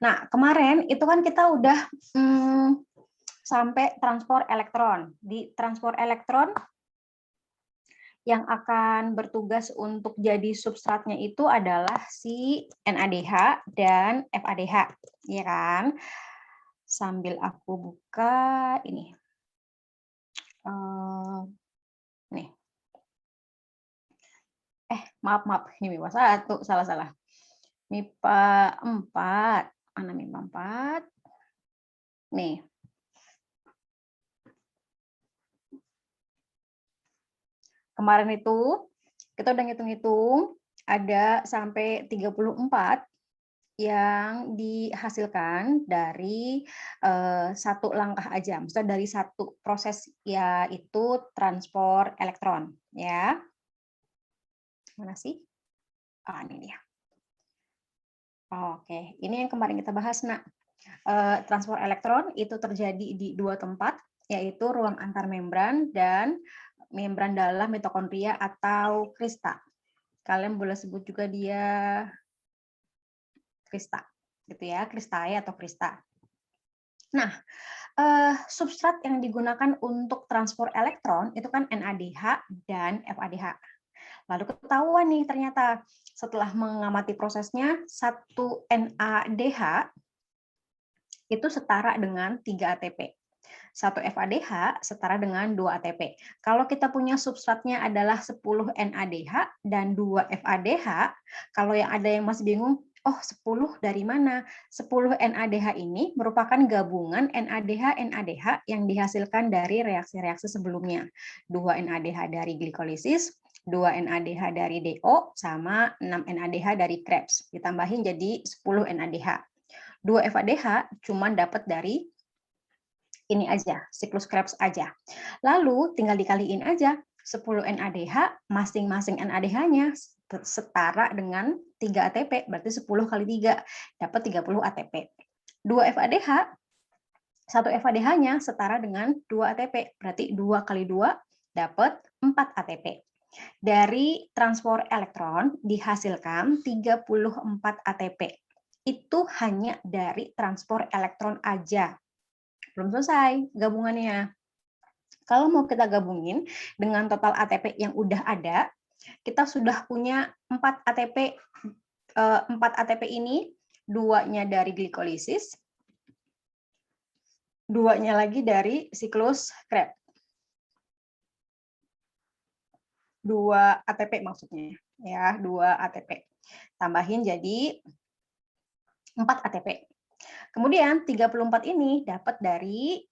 Nah, kemarin itu kan kita udah sampai transport elektron. Di transport elektron yang akan bertugas untuk jadi substratnya itu adalah si NADH dan FADH, ya kan? Sambil aku buka ini. Nih. Maaf, ini MIPA 1, salah. MIPA 4, mana MIPA 4? Nih. Kemarin itu kita udah ngitung-ngitung ada sampai 34 yang dihasilkan dari satu langkah aja, maksudnya dari satu proses, yaitu transport elektron, ya. Mana sih? Ini dia. Oke, ini yang kemarin kita bahas, Nak. Transport elektron itu terjadi di dua tempat, yaitu ruang antar membran dan membran dalam mitokondria atau krista. Kalian boleh sebut juga dia krista, gitu ya, kristae atau krista. Nah, substrat yang digunakan untuk transport elektron itu kan NADH dan FADH. Lalu ketahuan nih ternyata setelah mengamati prosesnya, satu NADH itu setara dengan 3 ATP. Satu FADH setara dengan 2 ATP. Kalau kita punya substratnya adalah 10 NADH dan 2 FADH, kalau yang ada yang masih bingung, 10 dari mana? 10 NADH ini merupakan gabungan NADH yang dihasilkan dari reaksi-reaksi sebelumnya. 2 NADH dari glikolisis, 2 NADH dari DO, sama 6 NADH dari Krebs. Ditambahin jadi 10 NADH. 2 FADH cuma dapat dari ini aja, siklus Krebs aja. Lalu tinggal dikaliin aja, 10 NADH, masing-masing NADH-nya setara dengan 3 ATP, berarti 10 kali 3, dapat 30 ATP. 2 FADH, 1 FADH-nya setara dengan 2 ATP, berarti 2 kali 2 dapat 4 ATP. Dari transport elektron dihasilkan 34 ATP. Itu hanya dari transport elektron aja. Belum selesai gabungannya. Kalau mau kita gabungin dengan total ATP yang udah ada, kita sudah punya 4 ATP. 4 ATP ini, 2-nya dari glikolisis, 2-nya lagi dari siklus Krebs. 2 ATP maksudnya, ya, 2 ATP. Tambahin jadi 4 ATP. Kemudian 34 ini dapat dari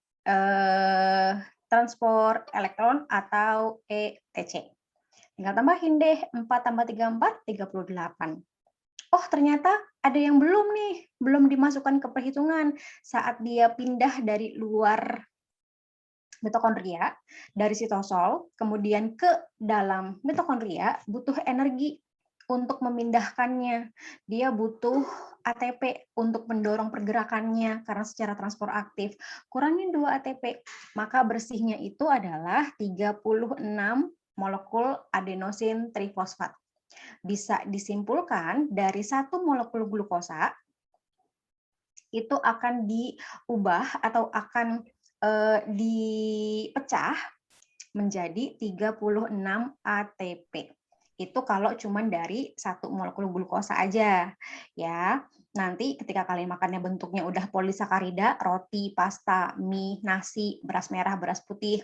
transport elektron atau ETC. Tinggal tambahin deh, 4 tambah 34, 38. Oh, ternyata ada yang belum nih, belum dimasukkan ke perhitungan saat dia pindah dari luar mitokondria, dari sitosol, kemudian ke dalam mitokondria, butuh energi untuk memindahkannya. Dia butuh ATP untuk mendorong pergerakannya karena secara transport aktif. Kurangin 2 ATP, maka bersihnya itu adalah 36 molekul adenosin trifosfat. Bisa disimpulkan dari satu molekul glukosa itu akan diubah atau akan dipecah menjadi 36 ATP. Itu kalau cuma dari satu molekul glukosa aja, ya. Nanti ketika kalian makannya bentuknya udah polisakarida, roti, pasta, mie, nasi, beras merah, beras putih,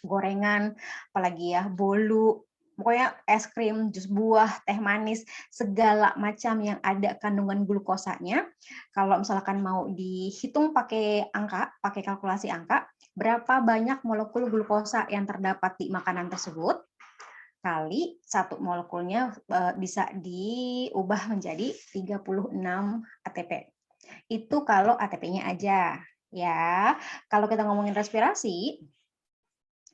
gorengan, apalagi ya, bolu, pokoknya es krim, jus buah, teh manis, segala macam yang ada kandungan glukosanya. Kalau misalkan mau dihitung pakai angka, pakai kalkulasi angka, berapa banyak molekul glukosa yang terdapat di makanan tersebut, kali satu molekulnya bisa diubah menjadi 36 ATP. Itu kalau ATP-nya aja, ya. Kalau kita ngomongin respirasi,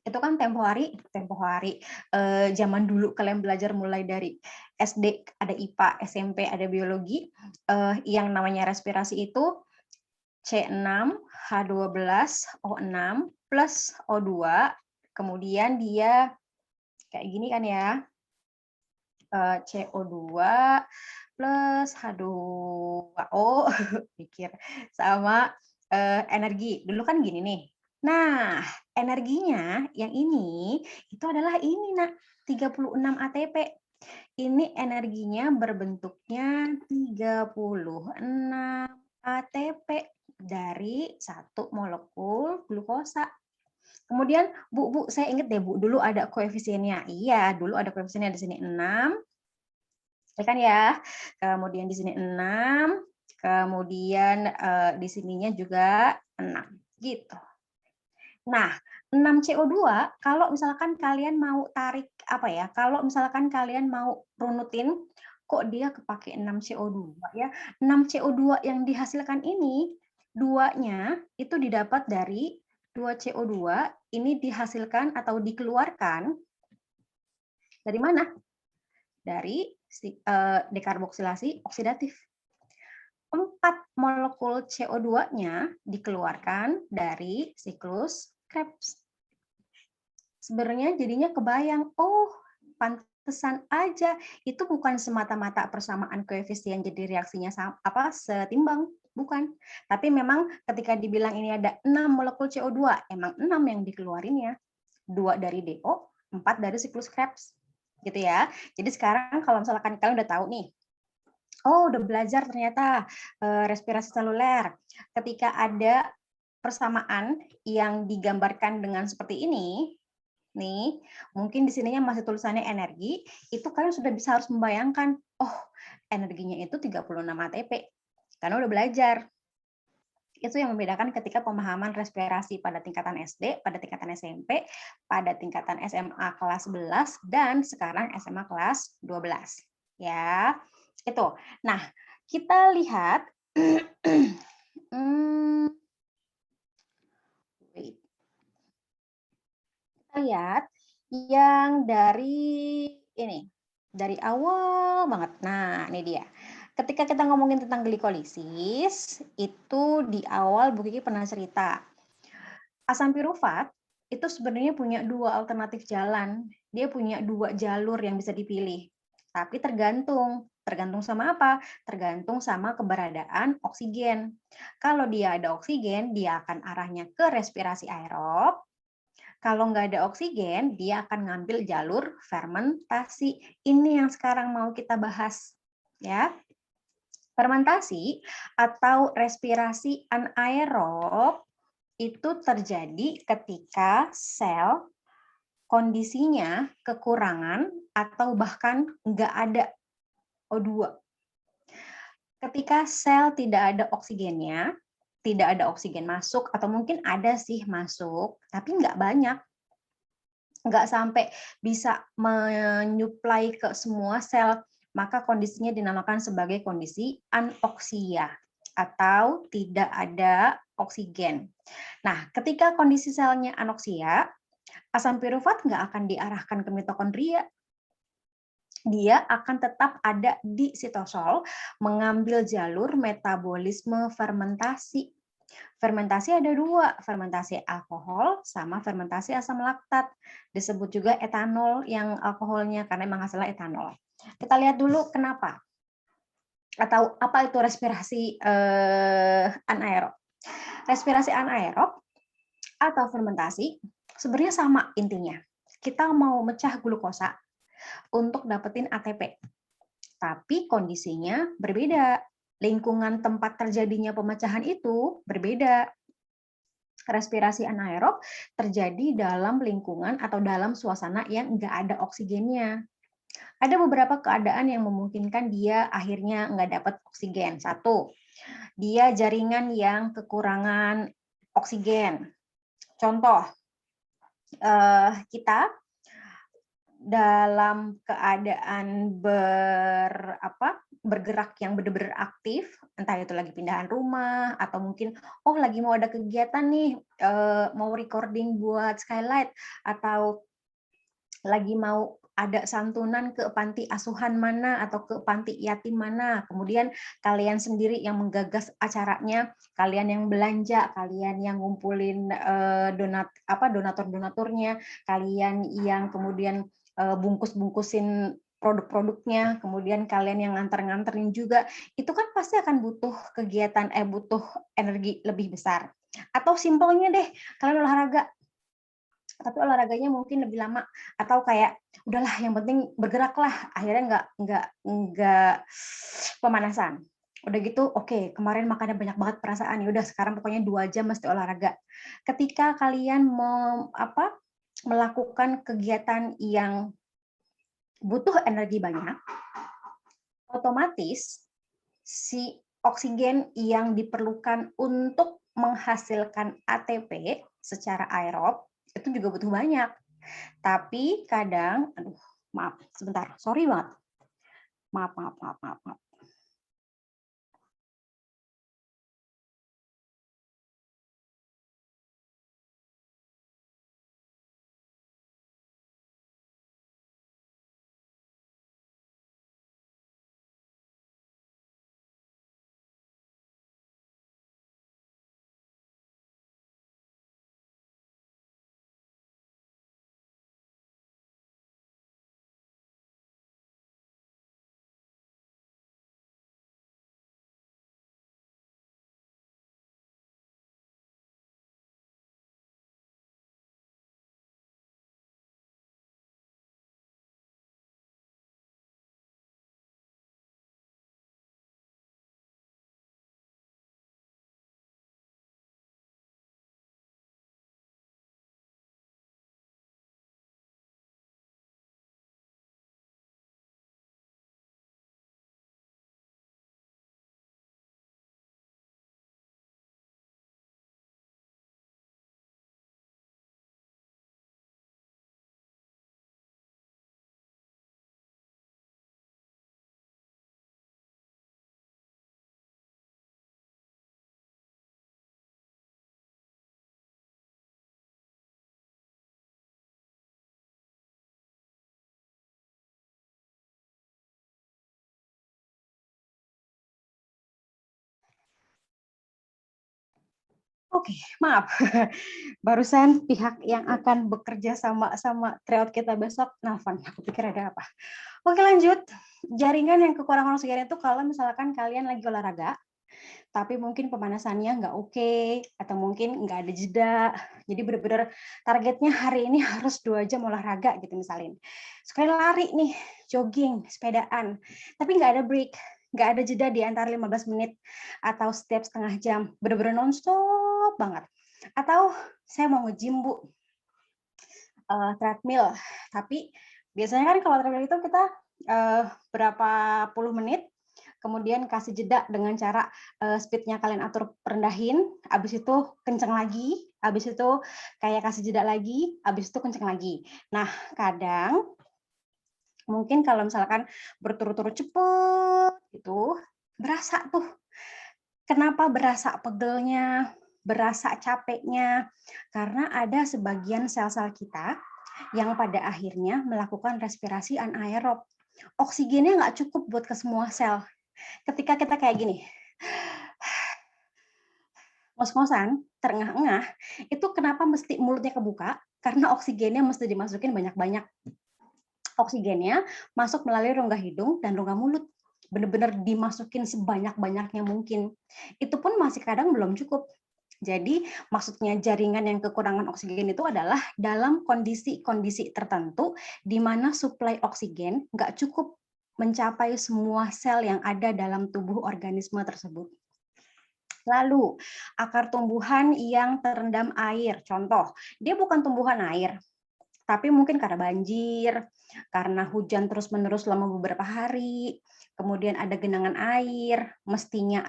itu kan tempo hari zaman dulu kalian belajar mulai dari SD ada IPA, SMP ada biologi, yang namanya respirasi itu C6H12O6 plus O2, kemudian dia kayak gini kan ya, CO2 plus H2O pikir sama energi. Dulu kan gini nih. Nah, energinya yang ini itu adalah ini, Nak, 36 ATP. Ini energinya berbentuknya 36 ATP dari satu molekul glukosa. Kemudian, Bu, saya ingat deh, Bu, dulu ada koefisiennya. Iya, dulu ada koefisiennya di sini 6, ya kan ya. Kemudian di sini 6, kemudian di sininya juga 6, gitu. Nah, 6 CO2 kalau misalkan kalian mau tarik apa ya, kalau misalkan kalian mau runutin, kok dia kepake 6 CO2 ya. 6 CO2 yang dihasilkan ini, duanya itu didapat dari 2 CO2 ini dihasilkan atau dikeluarkan dari mana? Dari dekarboksilasi oksidatif. 4 molekul CO2-nya dikeluarkan dari siklus Krebs. Sebenarnya jadinya kebayang, oh pantesan aja itu bukan semata-mata persamaan koefisien jadi reaksinya setimbang, bukan. Tapi memang ketika dibilang ini ada 6 molekul CO2, emang 6 yang dikeluarinnya. 2 dari DO, 4 dari siklus Krebs. Gitu ya. Jadi sekarang kalau misalkan kalian udah tahu nih, oh, udah belajar ternyata respirasi seluler. Ketika ada persamaan yang digambarkan dengan seperti ini, nih, mungkin di sininya masih tulisannya energi, itu kalian sudah bisa harus membayangkan, oh, energinya itu 36 ATP. Karena udah belajar. Itu yang membedakan ketika pemahaman respirasi pada tingkatan SD, pada tingkatan SMP, pada tingkatan SMA kelas 11, dan sekarang SMA kelas 12. Ya. Itu. Nah, kita lihat kita lihat yang dari ini, dari awal banget. Nah, ini dia. Ketika kita ngomongin tentang glikolisis, itu di awal Bu Kiki pernah cerita. Asam pirufat itu sebenarnya punya 2 alternatif jalan. Dia punya 2 jalur yang bisa dipilih. Tapi tergantung sama apa? Tergantung sama keberadaan oksigen. Kalau dia ada oksigen, dia akan arahnya ke respirasi aerob. Kalau nggak ada oksigen, dia akan ngambil jalur fermentasi. Ini yang sekarang mau kita bahas. Ya. Fermentasi atau respirasi anaerob itu terjadi ketika sel kondisinya kekurangan atau bahkan nggak ada O2. Ketika sel tidak ada oksigennya, tidak ada oksigen masuk, atau mungkin ada sih masuk, tapi nggak banyak. Nggak sampai bisa menyuplai ke semua sel, maka kondisinya dinamakan sebagai kondisi anoksia atau tidak ada oksigen. Nah, ketika kondisi selnya anoksia, asam pirufat nggak akan diarahkan ke mitokondria. Dia akan tetap ada di sitosol, mengambil jalur metabolisme fermentasi. Fermentasi ada 2, fermentasi alkohol sama fermentasi asam laktat. Disebut juga etanol yang alkoholnya, karena memang hasilnya etanol. Kita lihat dulu kenapa. Atau apa itu respirasi anaerob. Respirasi anaerob atau fermentasi sebenarnya sama intinya. Kita mau mecah glukosa untuk dapetin ATP. Tapi kondisinya berbeda. Lingkungan tempat terjadinya pemecahan itu berbeda. Respirasi anaerob terjadi dalam lingkungan atau dalam suasana yang nggak ada oksigennya. Ada beberapa keadaan yang memungkinkan dia akhirnya nggak dapat oksigen. 1, dia jaringan yang kekurangan oksigen. Contoh, kita dalam keadaan bergerak yang benar-benar aktif, entah itu lagi pindahan rumah atau mungkin lagi mau ada kegiatan nih, mau recording buat Skylight, atau lagi mau ada santunan ke panti asuhan mana atau ke panti yatim mana, kemudian kalian sendiri yang menggagas acaranya, kalian yang belanja, kalian yang ngumpulin donatur-donaturnya, kalian yang kemudian bungkus-bungkusin produk-produknya, kemudian kalian yang nganter-nganterin juga, itu kan pasti akan butuh kegiatan, butuh energi lebih besar. Atau simpelnya deh, kalian olahraga, tapi olahraganya mungkin lebih lama, atau kayak udahlah yang penting bergeraklah, akhirnya nggak pemanasan. Udah gitu, oke, kemarin makannya banyak banget perasaan, ya udah sekarang pokoknya 2 jam mesti olahraga. Ketika kalian melakukan kegiatan yang butuh energi banyak, otomatis si oksigen yang diperlukan untuk menghasilkan ATP secara aerob itu juga butuh banyak. Tapi kadang, aduh, maaf, sebentar, sorry banget. Maaf. Oke, maaf. Barusan pihak yang akan bekerja sama tryout kita besok nelfon. Aku pikir ada apa. Oke, lanjut. Jaringan yang kekurangan oksigen itu kalau misalkan kalian lagi olahraga, tapi mungkin pemanasannya nggak oke, atau mungkin nggak ada jeda. Jadi benar-benar targetnya hari ini harus 2 jam olahraga gitu misalnya. Sekali lari nih, jogging, sepedaan, tapi nggak ada break, nggak ada jeda di antara 15 menit atau setiap setengah jam. Benar-benar nonstop banget. Atau saya mau nge-gym, Bu, treadmill. Tapi biasanya kan kalau treadmill itu kita berapa puluh menit, kemudian kasih jeda dengan cara speed-nya kalian atur rendahin, habis itu kenceng lagi, habis itu kayak kasih jeda lagi, habis itu kenceng lagi. Nah, kadang mungkin kalau misalkan berturut-turut cepet gitu, berasa tuh. Kenapa berasa pegelnya, berasa capeknya? Karena ada sebagian sel-sel kita yang pada akhirnya melakukan respirasi anaerob. Oksigennya nggak cukup buat ke semua sel. Ketika kita kayak gini, ngos-ngosan, terengah-engah, itu kenapa mesti mulutnya kebuka? Karena oksigennya mesti dimasukin banyak-banyak. Oksigennya masuk melalui rongga hidung dan rongga mulut. Benar-benar dimasukin sebanyak-banyaknya mungkin. Itu pun masih kadang belum cukup. Jadi maksudnya jaringan yang kekurangan oksigen itu adalah dalam kondisi-kondisi tertentu di mana suplai oksigen nggak cukup mencapai semua sel yang ada dalam tubuh organisme tersebut. Lalu, akar tumbuhan yang terendam air. Contoh, dia bukan tumbuhan air, tapi mungkin karena banjir, karena hujan terus-menerus selama beberapa hari, kemudian ada genangan air, mestinya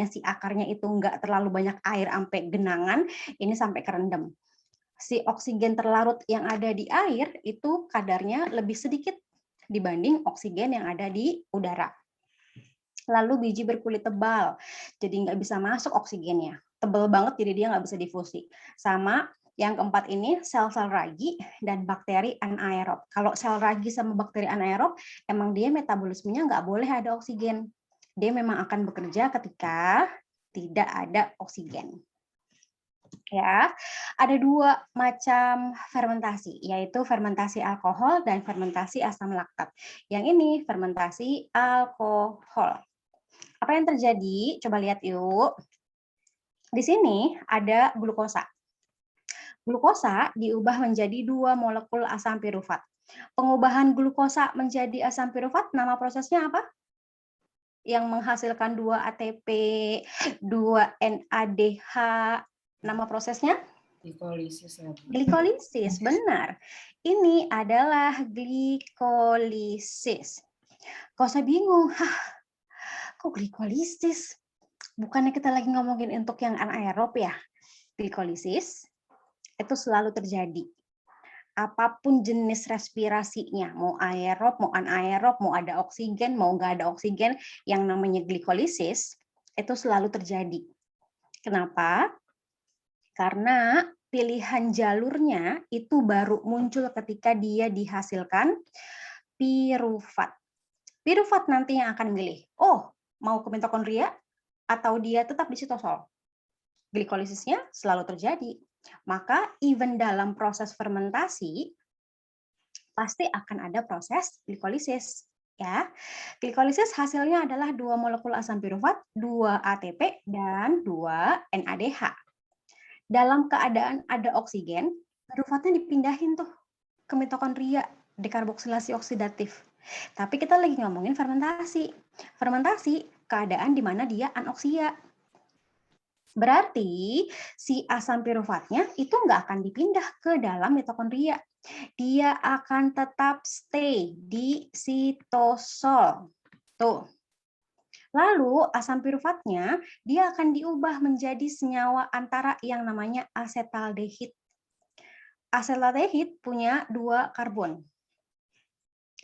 si akarnya itu nggak terlalu banyak air sampai genangan, ini sampai kerendam. Si oksigen terlarut yang ada di air itu kadarnya lebih sedikit dibanding oksigen yang ada di udara. Lalu biji berkulit tebal, jadi nggak bisa masuk oksigennya. Tebal banget, jadi dia nggak bisa difusi. Sama yang keempat ini, sel-sel ragi dan bakteri anaerob. Kalau sel ragi sama bakteri anaerob, emang dia metabolismenya nggak boleh ada oksigen. Dia memang akan bekerja ketika tidak ada oksigen. Ya, ada dua macam fermentasi, yaitu fermentasi alkohol dan fermentasi asam laktat. Yang ini fermentasi alkohol. Apa yang terjadi? Coba lihat yuk. Di sini ada glukosa. Glukosa diubah menjadi dua molekul asam pirufat. Pengubahan glukosa menjadi asam pirufat, nama prosesnya apa? Yang menghasilkan 2 ATP, 2 NADH. Nama prosesnya? Glikolisis, benar. Ini adalah glikolisis. Kok saya bingung, kok glikolisis? Bukannya kita lagi ngomongin untuk yang anaerob ya? Glikolisis itu selalu terjadi. Apapun jenis respirasinya, mau aerob, mau anaerob, mau ada oksigen, mau nggak ada oksigen, yang namanya glikolisis itu selalu terjadi. Kenapa? Karena pilihan jalurnya itu baru muncul ketika dia dihasilkan pirufat. Pirufat nanti yang akan milih, oh mau ke mitokondria atau dia tetap di sitosol. Glikolisisnya selalu terjadi. Maka even dalam proses fermentasi pasti akan ada proses glikolisis. Ya, glikolisis hasilnya adalah 2 molekul asam pirufat, 2 ATP, dan 2 NADH. Dalam keadaan ada oksigen, piruvatnya dipindahin tuh ke mitokondria, dekarboksilasi oksidatif. Tapi kita lagi ngomongin fermentasi. Fermentasi keadaan di mana dia anoksia. Berarti si asam piruvatnya itu nggak akan dipindah ke dalam mitokondria. Dia akan tetap stay di sitosol. Tuh. Lalu asam piruvatnya dia akan diubah menjadi senyawa antara yang namanya asetaldehid. Asetaldehid punya 2 karbon.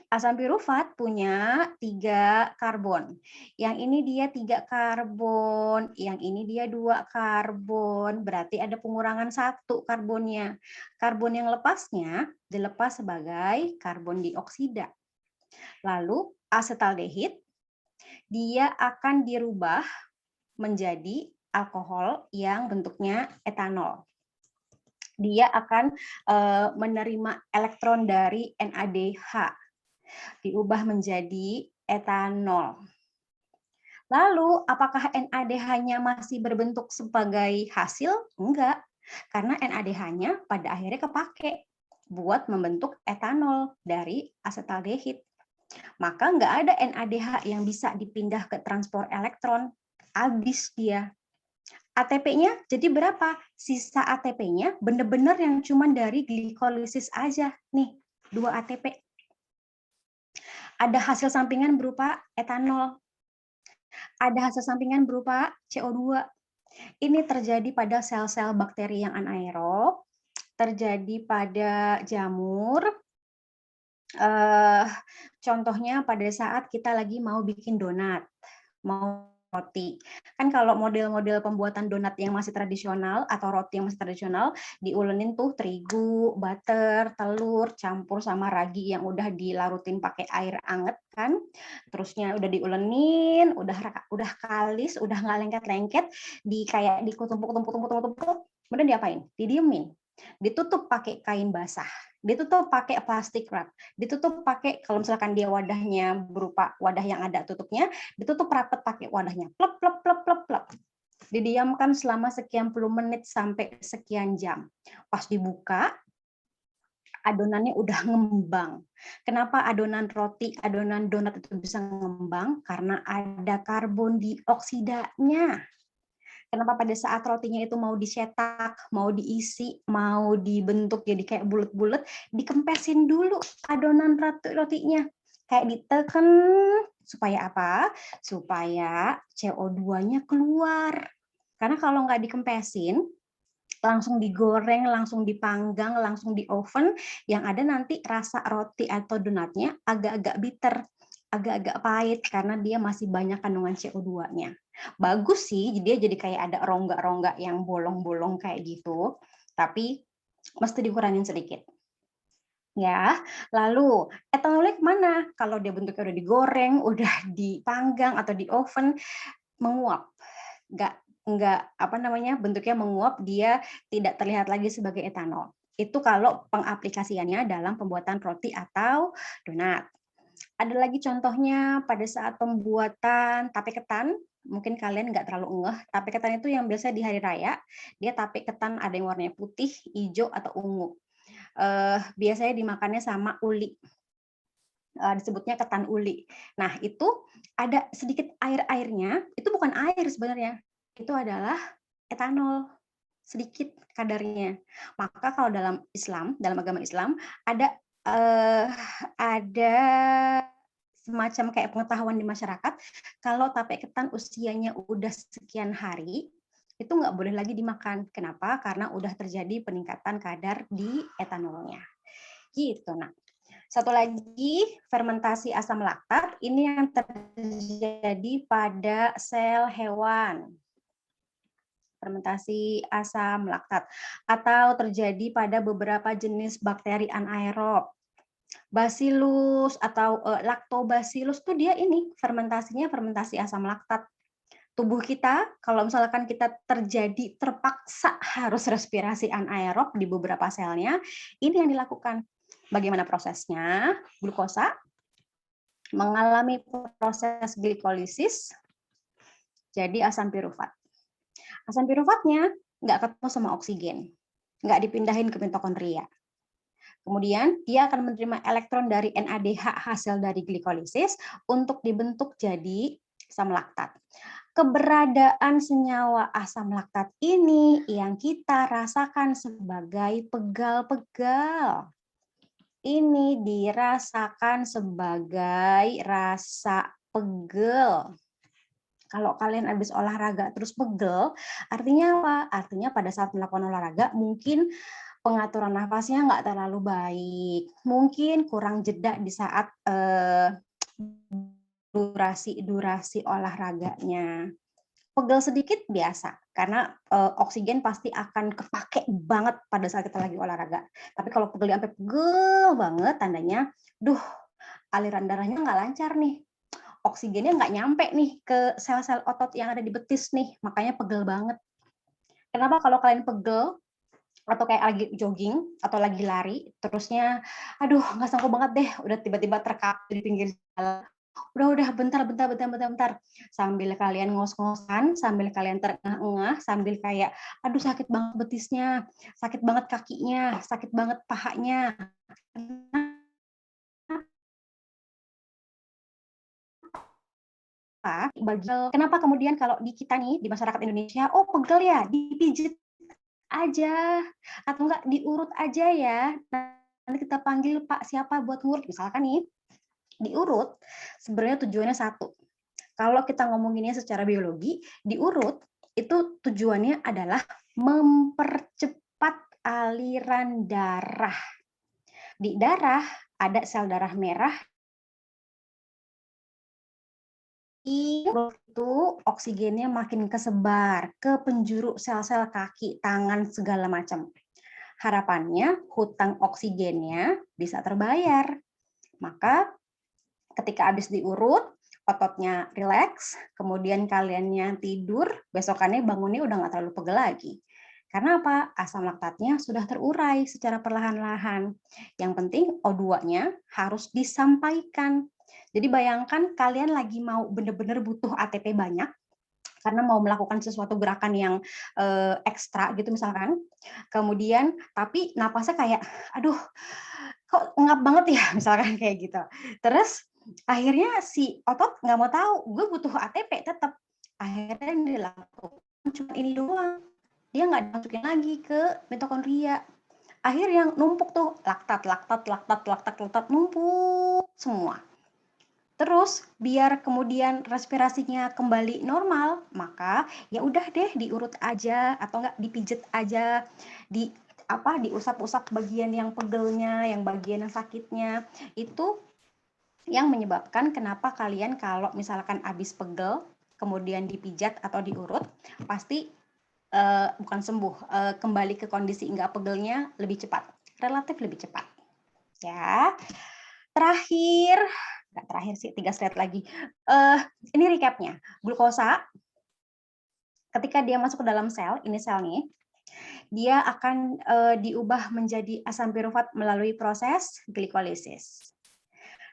Asam pirufat punya 3 karbon. Yang ini dia 3 karbon, yang ini dia 2 karbon. Berarti ada pengurangan 1 karbonnya. Karbon yang lepasnya dilepas sebagai karbon dioksida. Lalu asetaldehid dia akan dirubah menjadi alkohol yang bentuknya etanol. Dia akan menerima elektron dari NADH, diubah menjadi etanol. Lalu, apakah NADH-nya masih berbentuk sebagai hasil? Enggak, karena NADH-nya pada akhirnya kepake buat membentuk etanol dari asetaldehid. Maka nggak ada NADH yang bisa dipindah ke transport elektron, habis dia. ATP-nya jadi berapa? Sisa ATP-nya benar-benar yang cuma dari glikolisis aja. Nih, 2 ATP. Ada hasil sampingan berupa etanol. Ada hasil sampingan berupa CO2. Ini terjadi pada sel-sel bakteri yang anaerob, terjadi pada jamur. Contohnya pada saat kita lagi mau bikin donat, mau roti. Kan kalau model-model pembuatan donat yang masih tradisional atau roti yang masih tradisional, diulenin tuh terigu, butter, telur, campur sama ragi yang udah dilarutin pakai air anget kan. Terusnya udah diulenin, udah kalis, udah nggak lengket-lengket, kayak ditumpuk-tumpuk, kemudian diapain? Didiemin. Ditutup pakai kain basah, ditutup pakai plastik wrap, ditutup pakai kalau misalkan dia wadahnya berupa wadah yang ada tutupnya, ditutup rapat pakai wadahnya, plep plep plep plep plep. Didiamkan selama sekian puluh menit sampai sekian jam. Pas dibuka, adonannya udah ngembang. Kenapa adonan roti, adonan donat itu bisa ngembang? Karena ada karbon dioksidanya. Kenapa pada saat rotinya itu mau dicetak, mau diisi, mau dibentuk jadi kayak bulat-bulat, dikempesin dulu adonan rotinya. Kayak ditekan supaya apa? Supaya CO2-nya keluar. Karena kalau nggak dikempesin, langsung digoreng, langsung dipanggang, langsung di oven, yang ada nanti rasa roti atau donatnya agak-agak bitter, agak-agak pahit karena dia masih banyak kandungan CO2-nya. Bagus sih, dia jadi kayak ada rongga-rongga yang bolong-bolong kayak gitu, tapi mesti dikurangin sedikit. Ya, lalu etanolnya kemana? Kalau dia bentuknya udah digoreng, udah dipanggang atau di oven, menguap. bentuknya menguap, dia tidak terlihat lagi sebagai etanol. Itu kalau pengaplikasiannya dalam pembuatan roti atau donat. Ada lagi contohnya pada saat pembuatan tape ketan, mungkin kalian nggak terlalu ngeh. Tape ketan itu yang biasa di hari raya, dia tape ketan ada yang warnanya putih, hijau, atau ungu. Biasanya dimakannya sama uli. Disebutnya ketan uli. Nah, itu ada sedikit air-airnya, itu bukan air sebenarnya, itu adalah etanol, sedikit kadarnya. Maka kalau dalam Islam, dalam agama Islam, ada ada semacam kayak pengetahuan di masyarakat, kalau tape ketan usianya udah sekian hari, itu nggak boleh lagi dimakan. Kenapa? Karena udah terjadi peningkatan kadar di etanolnya. Gitu. Nah, satu lagi, fermentasi asam laktat, ini yang terjadi pada sel hewan. Fermentasi asam laktat atau terjadi pada beberapa jenis bakteri anaerob. Bacillus atau lactobacillus tuh dia ini fermentasinya fermentasi asam laktat. Tubuh kita kalau misalkan kita terpaksa harus respirasi anaerob di beberapa selnya, ini yang dilakukan. Bagaimana prosesnya? Glukosa mengalami proses glikolisis jadi asam pirufat. Asam pirufatnya nggak ketemu sama oksigen, nggak dipindahin ke mitokondria. Kemudian dia akan menerima elektron dari NADH hasil dari glikolisis untuk dibentuk jadi asam laktat. Keberadaan senyawa asam laktat ini yang kita rasakan sebagai pegal-pegal. Ini dirasakan sebagai rasa pegel. Kalau kalian habis olahraga terus pegel, artinya apa? Artinya pada saat melakukan olahraga mungkin pengaturan nafasnya nggak terlalu baik, mungkin kurang jeda di saat durasi olahraganya. Pegel sedikit biasa, karena oksigen pasti akan kepake banget pada saat kita lagi olahraga. Tapi kalau pegelnya sampai pegel banget, tandanya, aliran darahnya nggak lancar nih. Oksigennya nggak nyampe nih ke sel-sel otot yang ada di betis nih, makanya pegel banget. Kenapa kalau kalian pegel, atau kayak lagi jogging, atau lagi lari, terusnya, aduh nggak sanggup banget deh, udah tiba-tiba terkapar di pinggir jalan, udah bentar, sambil kalian ngos-ngosan, sambil kalian terengah-engah, sambil kayak aduh sakit banget betisnya, sakit banget kakinya, sakit banget pahanya. Kenapa kemudian kalau di kita nih di masyarakat Indonesia, oh pegel ya, dipijit aja atau enggak diurut aja ya. Nanti kita panggil Pak siapa buat ngurut misalkan nih. Diurut sebenarnya tujuannya satu. Kalau kita ngomonginnya secara biologi, diurut itu tujuannya adalah mempercepat aliran darah. Di darah ada sel darah merah. Itu oksigennya makin kesebar ke penjuru sel-sel kaki, tangan, segala macam. Harapannya hutang oksigennya bisa terbayar. Maka ketika habis diurut, ototnya rileks, kemudian kaliannya tidur, besokannya bangunnya udah nggak terlalu pegel lagi. Karena apa? Asam laktatnya sudah terurai secara perlahan-lahan. Yang penting O2-nya harus disampaikan. Jadi bayangkan kalian lagi mau benar-benar butuh ATP banyak, karena mau melakukan sesuatu gerakan yang ekstra gitu misalkan, kemudian tapi napasnya kayak, aduh kok ngap banget ya misalkan kayak gitu. Terus akhirnya si otot nggak mau tahu, gue butuh ATP tetap. Akhirnya yang dilakukan cuma ini doang, dia nggak dimasukin lagi ke mitokondria. Akhirnya numpuk tuh laktat numpuk semua. Terus biar kemudian respirasinya kembali normal, maka ya udah deh diurut aja atau enggak dipijet aja, diusap-usap bagian yang pegelnya, yang bagian yang sakitnya. Itu yang menyebabkan kenapa kalian kalau misalkan habis pegel kemudian dipijat atau diurut pasti bukan sembuh, kembali ke kondisi enggak pegelnya lebih cepat, relatif lebih cepat. Ya. Terakhir sih 3 slide lagi. Ini recapnya. Glukosa Ketika dia masuk ke dalam sel, ini sel nih, dia akan diubah menjadi asam pirufat melalui proses glikolisis.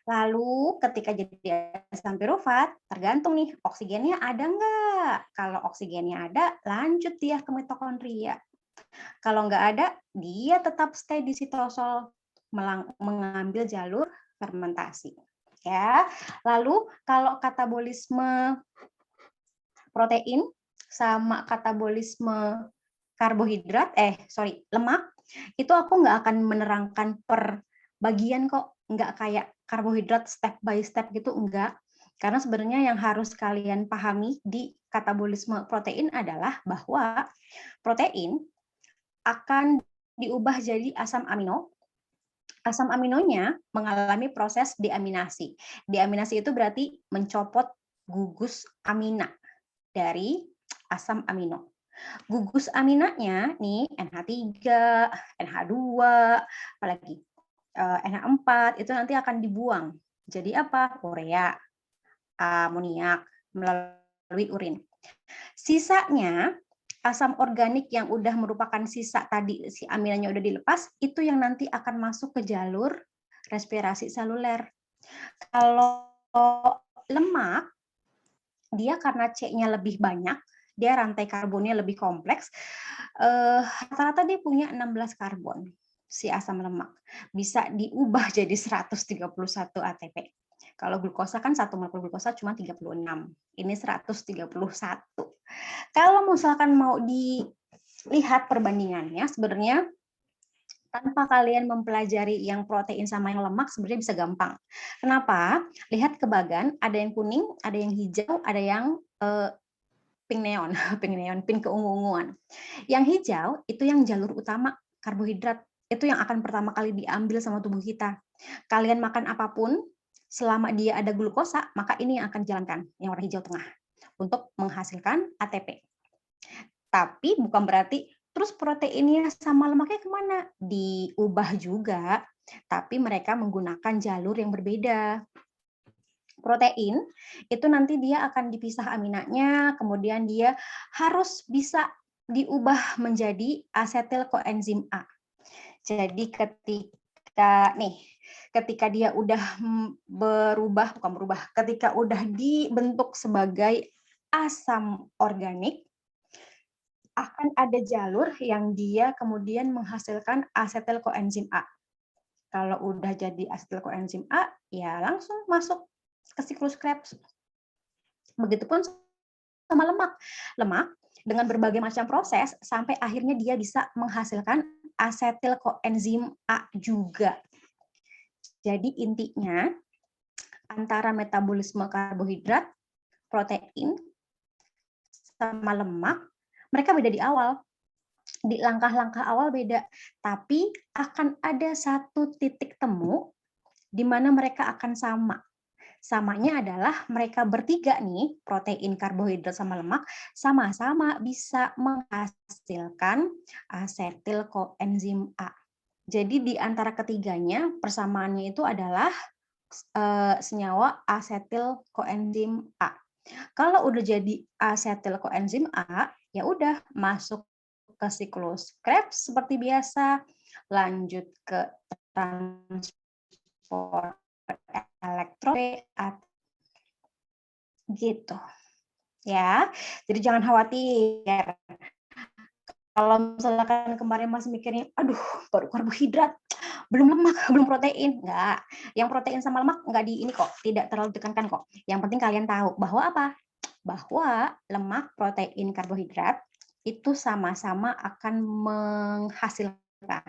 Lalu ketika jadi asam pirufat, tergantung nih oksigennya ada nggak? Kalau oksigennya ada, lanjut dia ke mitokondria. Kalau nggak ada, dia tetap stay di sitosol mengambil jalur fermentasi. Ya, lalu kalau katabolisme protein sama katabolisme karbohidrat, lemak, itu aku nggak akan menerangkan per bagian kok, nggak kayak karbohidrat step by step gitu, enggak. Karena sebenarnya yang harus kalian pahami di katabolisme protein adalah bahwa protein akan diubah jadi asam amino. Asam aminonya mengalami proses deaminasi. Deaminasi itu berarti mencopot gugus amina dari asam amino. Gugus aminanya nih NH3, NH2, apalagi NH4 itu nanti akan dibuang. Jadi apa? Urea, amoniak melalui urin. Sisanya asam organik yang udah merupakan sisa tadi si aminanya udah dilepas, itu yang nanti akan masuk ke jalur respirasi seluler. Kalau lemak, dia karena C-nya lebih banyak, dia rantai karbonnya lebih kompleks, rata-rata dia punya 16 karbon, si asam lemak. Bisa diubah jadi 131 ATP. Kalau glukosa kan satu molekul glukosa cuma 36, ini 131. Kalau misalkan mau dilihat perbandingannya, sebenarnya tanpa kalian mempelajari yang protein sama yang lemak sebenarnya bisa gampang. Kenapa? Lihat ke bagan, ada yang kuning, ada yang hijau, ada yang pink neon, pink keungu-unguan. Yang hijau itu yang jalur utama karbohidrat, itu yang akan pertama kali diambil sama tubuh kita. Kalian makan apapun, selama dia ada glukosa, maka ini yang akan dijalankan, yang warna hijau tengah, untuk menghasilkan ATP. Tapi bukan berarti terus proteinnya sama lemaknya kemana? Diubah juga, tapi mereka menggunakan jalur yang berbeda. Protein itu nanti dia akan dipisah aminanya, kemudian dia harus bisa diubah menjadi asetil koenzim A. Jadi ketika dia udah ketika udah dibentuk sebagai asam organik, akan ada jalur yang dia kemudian menghasilkan asetil koenzim A. Kalau udah jadi asetil koenzim A, ya langsung masuk ke siklus Krebs. Begitupun sama lemak. Lemak dengan berbagai macam proses sampai akhirnya dia bisa menghasilkan asetil koenzim A juga. Jadi intinya antara metabolisme karbohidrat, protein, sama lemak, mereka beda di awal. Di langkah-langkah awal beda, tapi akan ada satu titik temu di mana mereka akan sama. Samanya adalah mereka bertiga nih, protein, karbohidrat, sama lemak, sama-sama bisa menghasilkan asetil koenzim A. Jadi di antara ketiganya persamaannya itu adalah senyawa asetil koenzim A. Kalau udah jadi asetil koenzim A, ya udah masuk ke siklus Krebs seperti biasa, lanjut ke transport elektron gitu ya. Jadi jangan khawatir. Kalau misalkan kemarin masih mikirnya, aduh baru karbohidrat, belum lemak, belum protein, enggak. Yang protein sama lemak enggak di ini kok, tidak terlalu ditekankan kok. Yang penting kalian tahu bahwa apa? Bahwa lemak, protein, karbohidrat itu sama-sama akan menghasilkan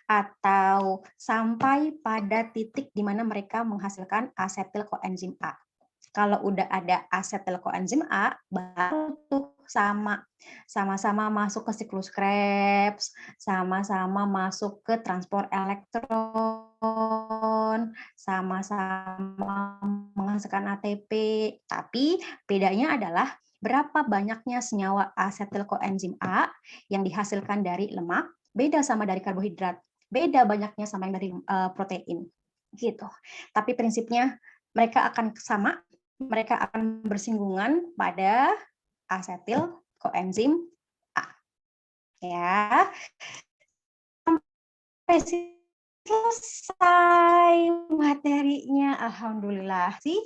atau sampai pada titik di mana mereka menghasilkan asetil koenzim A. Kalau udah ada asetil koenzim A, baru tuh sama-sama masuk ke siklus Krebs, sama-sama masuk ke transport elektron, sama-sama menghasilkan ATP. Tapi bedanya adalah berapa banyaknya senyawa asetil koenzim A yang dihasilkan dari lemak, beda sama dari karbohidrat, beda banyaknya sama yang dari protein. Gitu. Tapi prinsipnya mereka akan sama, mereka akan bersinggungan pada asetil koenzim A. Ya. Sampai selesai materinya, alhamdulillah sih.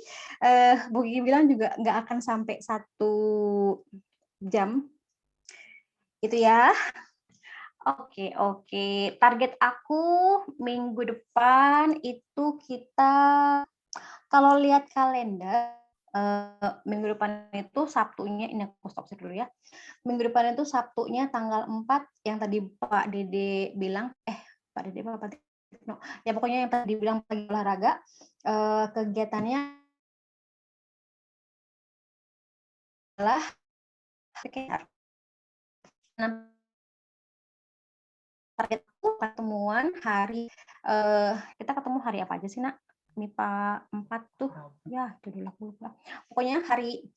Bu Gigi bilang juga nggak akan sampai 1 jam. Itu ya. Oke. Target aku minggu depan itu kita, kalau lihat kalender, minggu depan itu Sabtunya, ini aku stop dulu ya. Minggu depan itu Sabtunya tanggal 4 yang tadi Pak Dede bilang, Pak Dede apa Pak Tikno? Ya pokoknya yang tadi bilang pagi olahraga, kegiatannya adalah target pertemuan hari, kita ketemu hari apa aja sih, Nak? MIPA 4 tuh, ya judul aku lupa. Pokoknya hari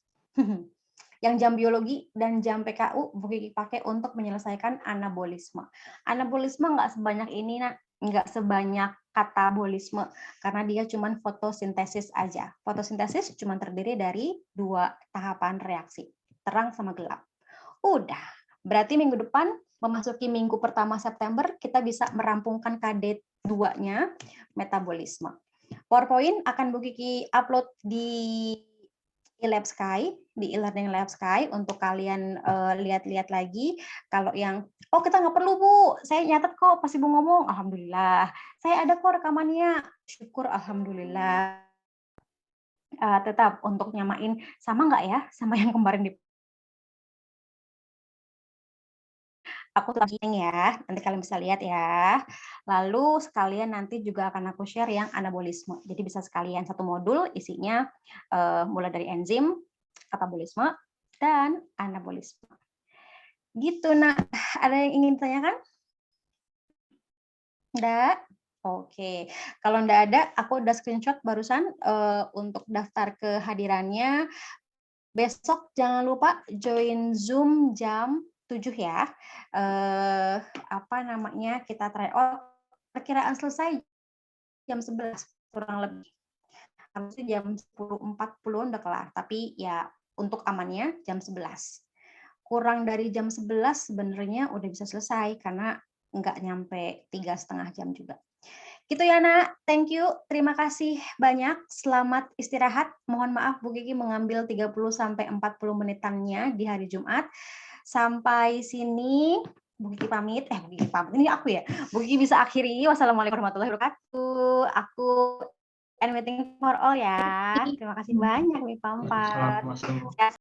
yang jam biologi dan jam PKU Bu Kiki pakai untuk menyelesaikan anabolisme. Anabolisme nggak sebanyak ini, Nak. Nggak sebanyak katabolisme, karena dia cuma fotosintesis aja. Fotosintesis cuma terdiri dari 2 tahapan reaksi, terang sama gelap. Udah, berarti minggu depan memasuki minggu pertama September, kita bisa merampungkan KD 2-nya metabolisme. PowerPoint akan Bu Kiki upload di eLab Sky, di e-learning Lab Sky untuk kalian lihat-lihat lagi. Kalau yang, kita nggak perlu Bu, saya nyatet kok pas Ibu ngomong, alhamdulillah. Saya ada kok rekamannya, syukur alhamdulillah. Tetap untuk nyamain, sama nggak ya sama yang kemarin di aku lagi ya, nanti kalian bisa lihat ya. Lalu sekalian nanti juga akan aku share yang anabolisme. Jadi bisa sekalian satu modul isinya mulai dari enzim, katabolisme, dan anabolisme. Gitu, Nak. Ada yang ingin ditanyakan? Enggak? Oke. Kalau enggak ada, aku udah screenshot barusan untuk daftar kehadirannya. Besok jangan lupa join Zoom jam 7 ya. Kita tryout. Perkiraan selesai jam 11 kurang lebih. Harusnya jam 10.40 udah kelar, tapi ya untuk amannya jam 11. Kurang dari jam 11 sebenarnya udah bisa selesai karena nggak nyampe 3,5 jam juga. Gitu ya, Nak. Thank you. Terima kasih banyak. Selamat istirahat. Mohon maaf Bu Kiki mengambil 30-40 menitannya di hari Jumat. Sampai sini Bu Kiki pamit. Bu Kiki pamit. Ini aku ya. Bu Kiki bisa akhiri. Wassalamualaikum warahmatullahi wabarakatuh. Aku end meeting for all ya. Terima kasih banyak nih Pampat.